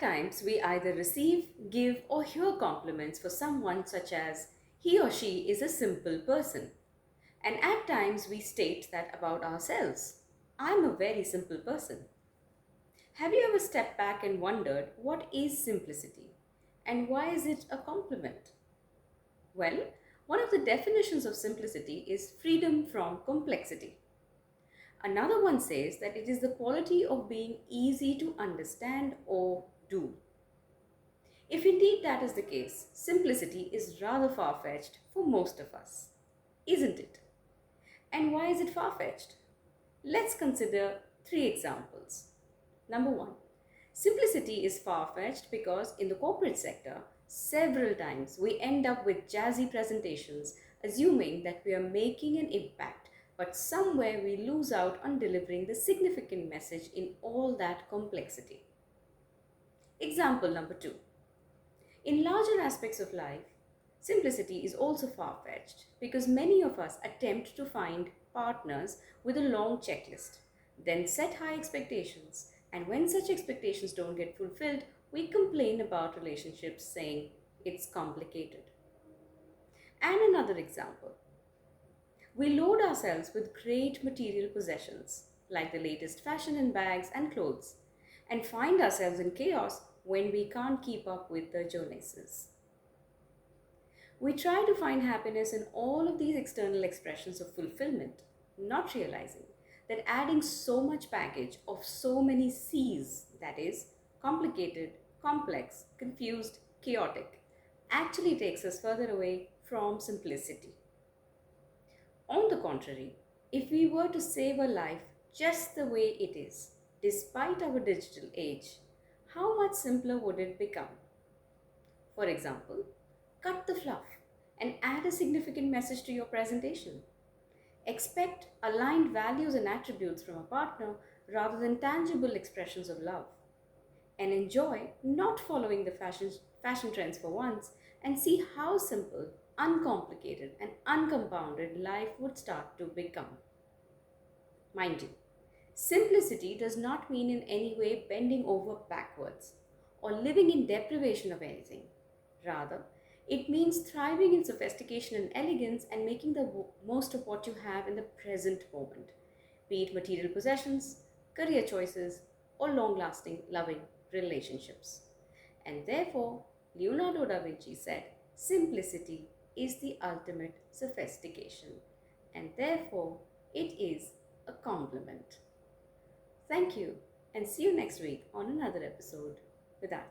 At times, we either receive, give, or hear compliments for someone, such as, he or she is a simple person. And at times, we state that about ourselves, I'm a very simple person. Have you ever stepped back and wondered what is simplicity? And why is it a compliment? Well, one of the definitions of simplicity is freedom from complexity. Another one says that it is the quality of being easy to understand or do. If indeed that is the case, simplicity is rather far fetched for most of us, isn't it? And why is it far fetched? Let's consider three examples. Number one, simplicity is far fetched because in the corporate sector, several times we end up with jazzy presentations assuming that we are making an impact, but somewhere we lose out on delivering the significant message in all that complexity. Example number two. In larger aspects of life, simplicity is also far fetched because many of us attempt to find partners with a long checklist, then set high expectations, and when such expectations don't get fulfilled, we complain about relationships saying it's complicated. And another example, we load ourselves with great material possessions like the latest fashion in bags and clothes and find ourselves in chaos when we can't keep up with the Joneses. We try to find happiness in all of these external expressions of fulfillment, not realizing that adding so much baggage of so many C's, that is, complicated, complex, confused, chaotic, actually takes us further away from simplicity. On the contrary, if we were to save a life just the way it is, despite our digital age, how much simpler would it become? For example, cut the fluff and add a significant message to your presentation. Expect aligned values and attributes from a partner rather than tangible expressions of love. And enjoy not following the fashion trends for once and see how simple, uncomplicated, and uncompounded life would start to become. Mind you, simplicity does not mean in any way bending over backwards or living in deprivation of anything. Rather, it means thriving in sophistication and elegance and making the most of what you have in the present moment, be it material possessions, career choices, or long lasting, loving relationships. And therefore, Leonardo da Vinci said, simplicity is the ultimate sophistication, and therefore, it is a compliment. Thank you, and see you next week on another episode with Arti.